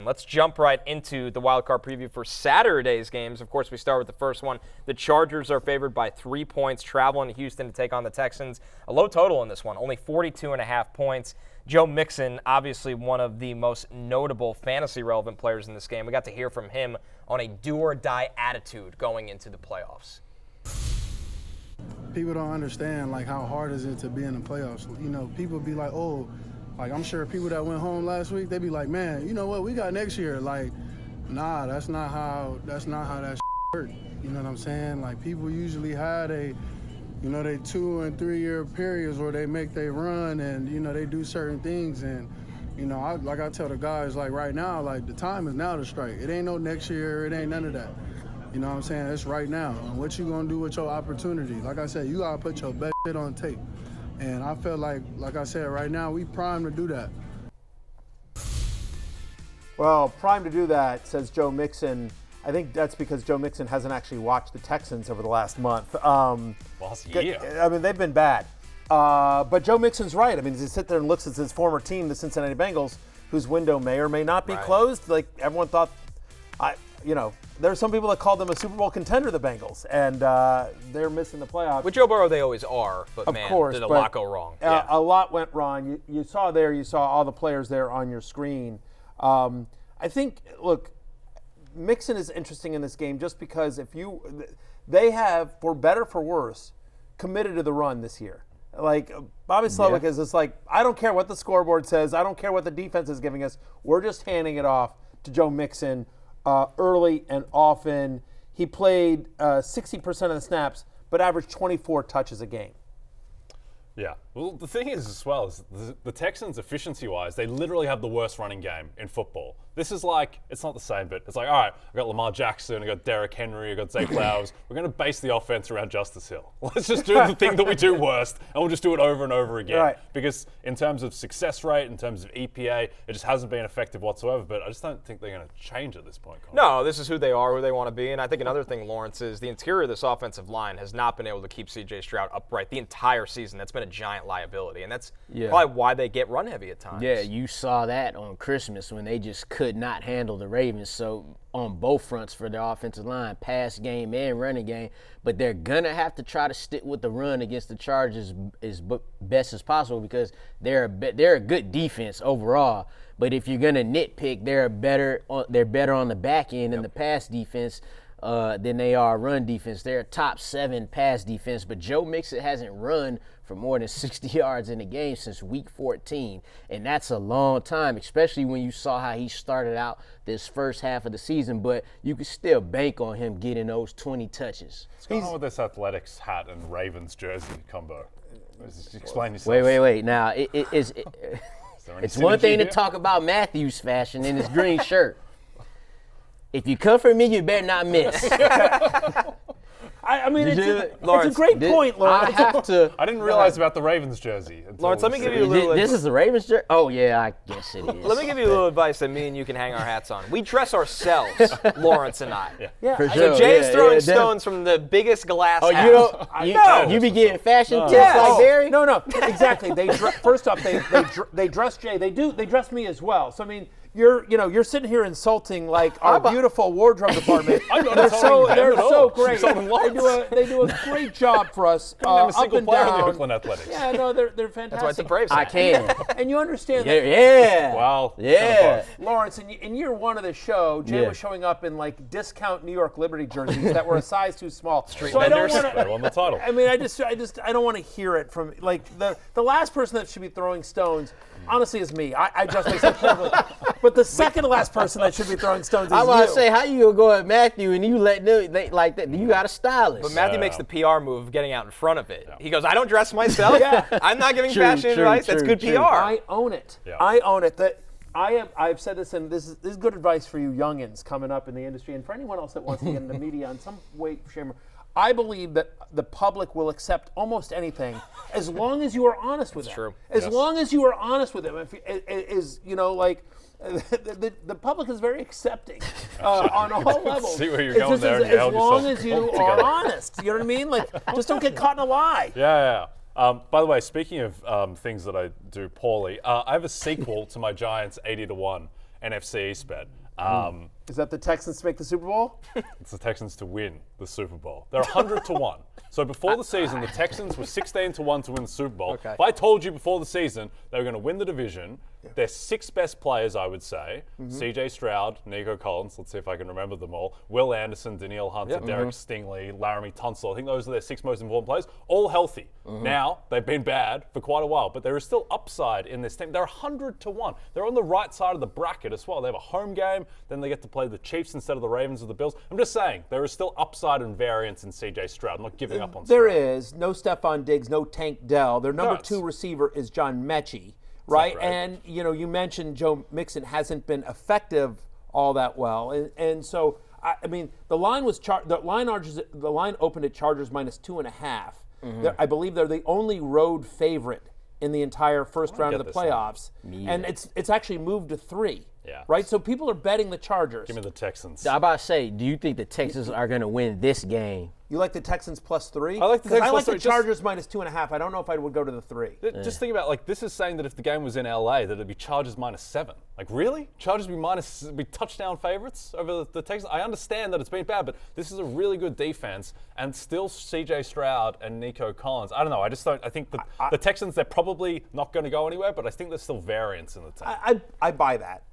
Let's jump right into the Wild Card preview for Saturday's games. Of course, we start with the first one. The Chargers are favored by 3 points, traveling to Houston to take on the Texans. A low total in this one, only 42.5 points. Joe Mixon, obviously one of the most notable fantasy-relevant players in this game. We got to hear from him on a do-or-die attitude going into the playoffs. People don't understand, how hard is it to be in the playoffs. People be like, oh, I'm sure people that went home last week, they be like, man, you know what, we got next year. Nah, that's not how that works. You know what I'm saying? People usually have they 2 and 3 year periods where they make their run and, they do certain things. And, I tell the guys, right now, the time is now to strike. It ain't no next year. It ain't none of that. You know what I'm saying? It's right now. And what you going to do with your opportunity? Like I said, you got to put your best shit on tape. And I feel like I said, right now, we primed to do that. Well, primed to do that, says Joe Mixon. I think that's because Joe Mixon hasn't actually watched the Texans over the last month. Last year. I mean, they've been bad. But Joe Mixon's right. I mean, as he sits there and looks at his former team, the Cincinnati Bengals, whose window may or may not be closed. Everyone thought, there are some people that called them a Super Bowl contender, the Bengals, and they're missing the playoffs. With Joe Burrow, they always are, but of course, did a lot go wrong. A lot went wrong. You saw all the players there on your screen. I think, look, Mixon is interesting in this game just because they have, for better for worse, committed to the run this year. Bobby Slowick is just I don't care what the scoreboard says. I don't care what the defense is giving us. We're just handing it off to Joe Mixon early and often. He played 60% of the snaps, but averaged 24 touches a game. Yeah. Well, the thing is as well is the Texans, efficiency-wise, they literally have the worst running game in football. This is it's not the same, but it's all right, I've got Lamar Jackson, I've got Derrick Henry, I've got Zay Flowers. We're going to base the offense around Justice Hill. Let's just do the thing that we do worst, and we'll just do it over and over again. Right. Because in terms of success rate, in terms of EPA, it just hasn't been effective whatsoever, but I just don't think they're going to change at this point, Colin. No, this is who they are, who they want to be, and I think another thing, Lawrence, is the interior of this offensive line has not been able to keep C.J. Stroud upright the entire season. That's been a giant liability, and that's probably why they get run-heavy at times. Yeah, you saw that on Christmas when they just could not handle the Ravens. So on both fronts for their offensive line, pass game and running game, but they're going to have to try to stick with the run against the Chargers as best as possible because they're a good defense overall. But if you're going to nitpick, they're better on the back end in the pass defense than they are run defense. They're a top 7 pass defense, but Joe Mixon hasn't run for more than 60 yards in a game since week 14, and that's a long time, especially when you saw how he started out this first half of the season, but you can still bank on him getting those 20 touches. What's going on with this athletics hat and Ravens jersey combo? Explain yourself. Wait. Now, it's one thing to talk about Matthew's fashion in his green shirt. If you come for me, you better not miss. I mean, it's a great point, Lawrence. I didn't realize about the Ravens jersey. Lawrence, let me give you a little This is the Ravens jersey? Oh, yeah, I guess it is. Let me give you a little advice that me and you can hang our hats on. We dress ourselves, Lawrence and I. Yeah, for So sure. Jay's throwing stones from the biggest glass house. You be getting fashion tips like Barry? No, exactly. First off, they dress Jay. They dress me as well. So I mean, you're sitting here insulting our beautiful wardrobe department. They're so great. They do a great job for us. Up and player in the down. Oakland Athletics. Yeah, no, they're fantastic. That's why it's the Braves. I can. And you understand that. Yeah. Wow. Yeah. Lawrence, in year one of the show, Jay was showing up in discount New York Liberty jerseys that were a size too small. Street so vendors. They won the title. I mean, I don't want to hear it from the last person that should be throwing stones. Honestly, is me. I just myself carefully. But the second to last person that should be throwing stones is you. I was about to say, how you gonna go at Matthew and you let them like that? You got a stylist. But Matthew makes the PR move of getting out in front of it. Yeah. He goes, I don't dress myself. I'm not giving fashion advice. That's good PR. I own it. Yeah. I own it. I've said this, and this is good advice for you youngins coming up in the industry, and for anyone else that wants to get into media in some way, shape, or I believe that the public will accept almost anything as long as you are honest with them. True. As long as you are honest with them. The public is very accepting on all levels. See where you're going there. As long as you are honest. You know what I mean? Just don't get caught in a lie. Yeah. By the way, speaking of things that I do poorly, I have a sequel to my Giants 80-1. NFC East bet. Is that the Texans to make the Super Bowl? It's the Texans to win the Super Bowl. They're 100 to 1. So before the season, the Texans were 16 to 1 to win the Super Bowl. Okay. If I told you before the season they were going to win the division, their 6 best players, I would say, CJ Stroud, Nico Collins, let's see if I can remember them all, Will Anderson, Danielle Hunter, Derek Stingley, Laramie Tunsil. I think those are their 6 most important players, all healthy. Now, they've been bad for quite a while, but there is still upside in this team. They're 100 to 1. They're on the right side of the bracket as well. They have a home game, then they get to play the Chiefs instead of the Ravens or the Bills. I'm just saying, there is still upside and variance in CJ Stroud. I'm not giving up on Stroud. There is. No Stephon Diggs, no Tank Dell. Their number 2 receiver is John Mechie, right? Right. And, you mentioned Joe Mixon hasn't been effective all that well. And so, I mean, the line opened at Chargers -2.5. I believe they're the only road favorite in the entire first round of the playoffs. And it's actually moved to 3. Yeah. Right? So people are betting the Chargers. Give me the Texans. I'm about to say, do you think the Texans are going to win this game? You like the Texans +3? I like the Texans I like +3. the Chargers -2.5. I don't know if I would go to the 3. Just think about, this is saying that if the game was in LA, that it'd be Chargers -7. Like, really? Chargers be touchdown favorites over the Texans? I understand that it's been bad, but this is a really good defense, and still CJ Stroud and Nico Collins. I don't know. I think the Texans, they're probably not going to go anywhere, but I think there's still variance in the team. I buy that.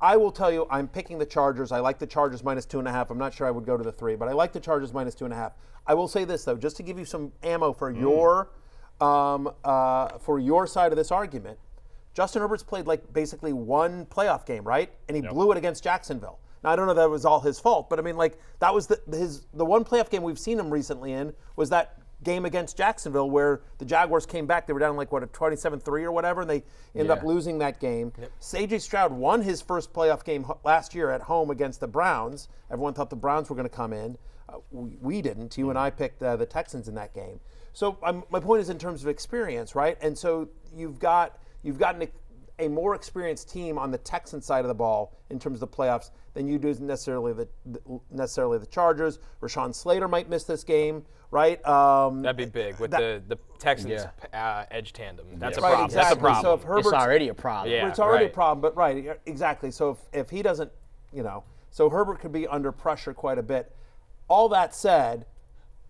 I will tell you, I'm picking the Chargers. I like the Chargers -2.5. I'm not sure I would go to the 3, but I like the Chargers -2.5. I will say this, though, just to give you some ammo for your side of this argument. Justin Herbert's played basically one playoff game, right? And he blew it against Jacksonville. Now, I don't know that it was all his fault, but I mean, that was the one playoff game we've seen him recently in was that game against Jacksonville where the Jaguars came back. They were down a 27-3 or whatever, and they ended up losing that game. CJ Stroud won his first playoff game last year at home against the Browns. Everyone thought the Browns were going to come in. We didn't. You and I picked the Texans in that game. So my point is in terms of experience, right? And so you've gotten a more experienced team on the Texans side of the ball in terms of the playoffs than you do necessarily the Chargers. Rashawn Slater might miss this game, right? That'd be big with the Texans edge tandem. That's a right, problem. exactly. That's a problem. So if Herbert's, It's already a problem. Yeah. it's already a problem, but right, exactly. So if he doesn't, so Herbert could be under pressure quite a bit. All that said,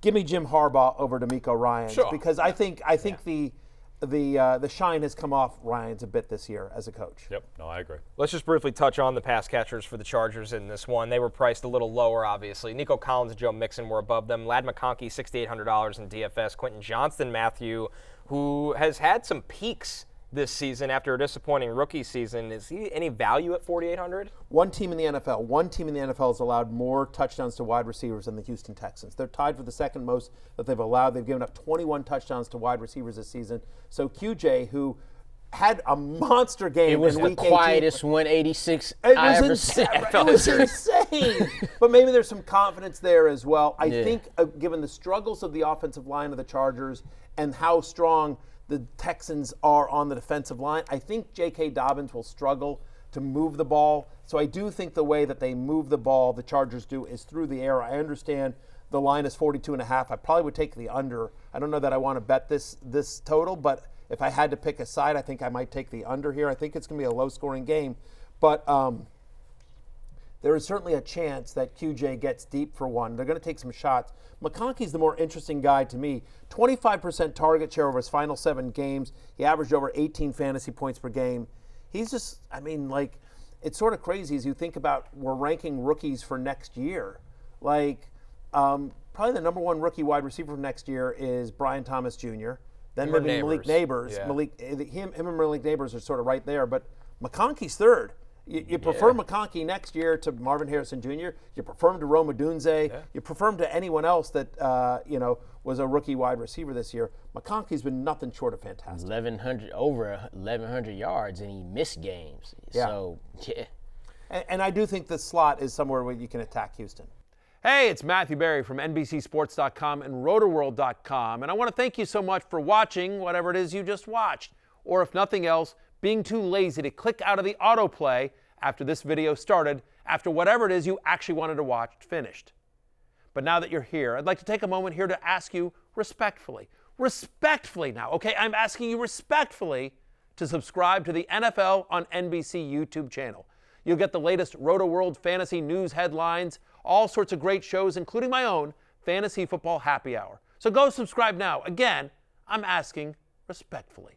give me Jim Harbaugh over D'Amico Ryans because I think the shine has come off Ryans a bit this year as a coach. Yep, no, I agree. Let's just briefly touch on the pass catchers for the Chargers in this one. They were priced a little lower, obviously. Nico Collins and Joe Mixon were above them. Ladd McConkey, $6,800 in DFS. Quentin Johnston-Matthew, who has had some peaks this season after a disappointing rookie season. Is he any value at $4,800? One team in the NFL has allowed more touchdowns to wide receivers than the Houston Texans. They're tied for the second most that they've allowed. They've given up 21 touchdowns to wide receivers this season. So QJ, who had a monster game It was in the Week 18. quietest 186 I ever seen. It was insane. But maybe there's some confidence there as well. I think given the struggles of the offensive line of the Chargers and how strong the Texans are on the defensive line, I think J.K. Dobbins will struggle to move the ball. So I do think the way that they move the ball, the Chargers do, is through the air. I understand the line is 42.5. I probably would take the under. I don't know that I want to bet this total, but if I had to pick a side, I think I might take the under here. I think it's going to be a low-scoring game. But there is certainly a chance that QJ gets deep for one. They're going to take some shots. McConkey's the more interesting guy to me. 25% target share over his final 7 games. He averaged over 18 fantasy points per game. He's just, it's sort of crazy as you think about we're ranking rookies for next year. Probably the number 1 rookie wide receiver for next year is Brian Thomas Jr. Then maybe Malik Neighbors. Yeah. Him and Malik Neighbors are sort of right there, but McConkey's third. You prefer McConkey next year to Marvin Harrison Jr. You prefer him to Rome Odunze. Yeah. You prefer him to anyone else that was a rookie wide receiver this year. McConkey's been nothing short of fantastic. Over 1,100 yards, and he missed games. Yeah. So, yeah. And I do think the slot is somewhere where you can attack Houston. Hey, it's Matthew Berry from NBCSports.com and RotoWorld.com, and I want to thank you so much for watching whatever it is you just watched, or if nothing else, being too lazy to click out of the autoplay after this video started, after whatever it is you actually wanted to watch finished. But now that you're here, I'd like to take a moment here to ask you respectfully now, okay? I'm asking you respectfully to subscribe to the NFL on NBC YouTube channel. You'll get the latest Roto-World fantasy news headlines, all sorts of great shows, including my own Fantasy Football Happy Hour. So go subscribe now. Again, I'm asking respectfully.